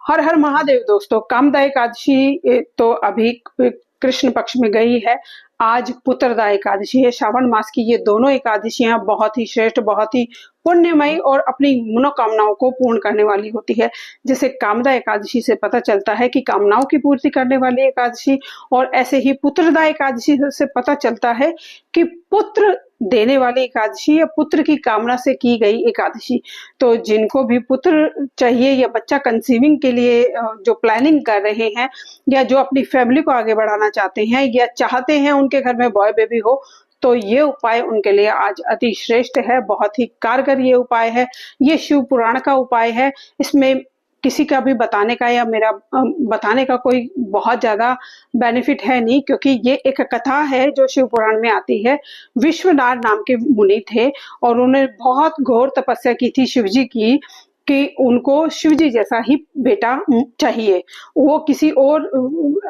हर हर महादेव दोस्तों। कामदा एकादशी तो अभी कृष्ण पक्ष में गई है। आज पुत्रदा एकादशी है। श्रावण मास की ये दोनों एकादशियां बहुत ही श्रेष्ठ, बहुत ही पुण्यमयी और अपनी मनोकामनाओं को पूर्ण करने वाली होती है। जैसे कामदा एकादशी से पता चलता है कि कामनाओं की पूर्ति करने वाली एकादशी, और ऐसे ही पुत्रदा एकादशी से पता चलता है कि पुत्र देने वाली एकादशी या पुत्र की कामना से की गई एकादशी। तो जिनको भी पुत्र चाहिए या बच्चा कंसीविंग के लिए जो प्लानिंग कर रहे हैं, या जो अपनी फैमिली को आगे बढ़ाना चाहते हैं या चाहते हैं उनके घर में बॉय बेबी हो, तो ये उपाय उनके लिए आज अति श्रेष्ठ है। बहुत ही कारगर ये उपाय है। ये शिव पुराण का उपाय है। इसमें किसी का भी बताने का या मेरा बताने का कोई बहुत ज्यादा बेनिफिट है नहीं, क्योंकि ये एक कथा है जो शिव पुराण में आती है। विश्वनाथ नाम के मुनि थे और उन्होंने बहुत घोर तपस्या की थी शिव जी की, कि उनको शिव जी जैसा ही बेटा चाहिए। वो किसी और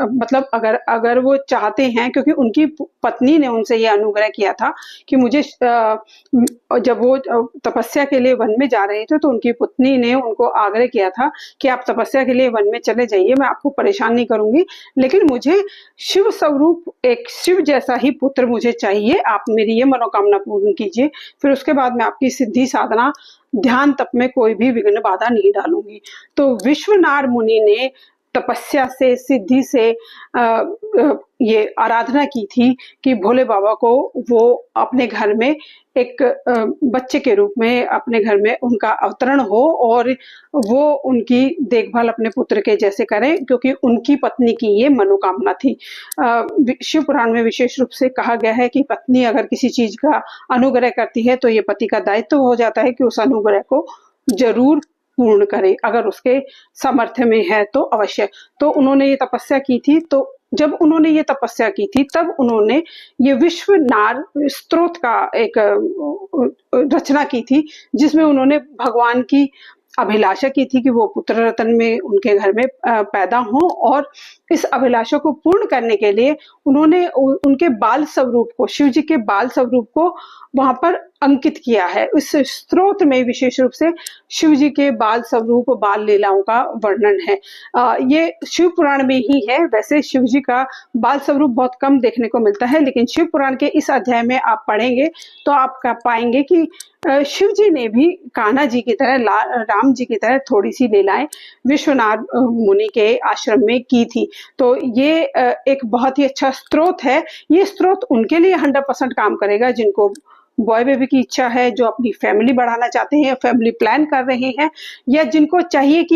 मतलब अगर वो चाहते हैं, क्योंकि उनकी पत्नी ने उनसे ये अनुग्रह किया था कि मुझे जब वो तपस्या के लिए वन में जा रहे थे तो उनकी पत्नी ने उनको आग्रह किया था कि आप तपस्या के लिए वन में चले जाइए, मैं आपको परेशान नहीं करूंगी, लेकिन मुझे शिव स्वरूप एक शिव जैसा ही पुत्र मुझे चाहिए। आप मेरी ये मनोकामना पूर्ण कीजिए, फिर उसके बाद मैं आपकी सिद्धि साधना ध्यान तप में कोई भी विघ्न बाधा नहीं डालूंगी। तो विश्वनाथ मुनि ने तपस्या से, सिद्धि से ये आराधना की थी कि भोले बाबा को वो अपने घर में एक बच्चे के रूप में अपने घर में उनका अवतरण हो और वो उनकी देखभाल अपने पुत्र के जैसे करें, क्योंकि उनकी पत्नी की ये मनोकामना थी। शिव पुराण में विशेष रूप से कहा गया है कि पत्नी अगर किसी चीज का अनुग्रह करती है तो ये पति का दायित्व हो जाता है कि उस अनुग्रह को जरूर पूर्ण करे, अगर उसके सामर्थ्य में है तो अवश्य। तो उन्होंने ये तपस्या की थी। तो जब उन्होंने ये तपस्या की थी तब उन्होंने ये विश्वनाथ स्तोत्र का एक रचना की थी, जिसमें उन्होंने भगवान की अभिलाषा की थी कि वो पुत्र रत्न में उनके घर में पैदा हो, और इस अभिलाषा को पूर्ण करने के लिए उन्होंने उनके बाल स्वरूप को, शिव जी के बाल स्वरूप को वहां पर अंकित किया है। इस स्तोत्र में विशेष रूप से शिव जी के बाल स्वरूप, बाल लीलाओं का वर्णन है। ये शिव पुराण में ही है। वैसे शिव जी का बाल स्वरूप बहुत कम देखने को मिलता है, लेकिन शिव पुराण के इस अध्याय में आप पढ़ेंगे तो आप पाएंगे कि शिव जी ने भी कान्हा जी की तरह, राम जी की तरह थोड़ी सी लीलाएं विश्वनाथ मुनि के आश्रम में की थी। तो ये एक बहुत ही अच्छा स्रोत है। ये स्रोत उनके लिए 100% काम करेगा जिनको बॉय बेबी की इच्छा है, जो अपनी फैमिली बढ़ाना चाहते हैं, फैमिली प्लान कर रहे हैं, या जिनको चाहिए कि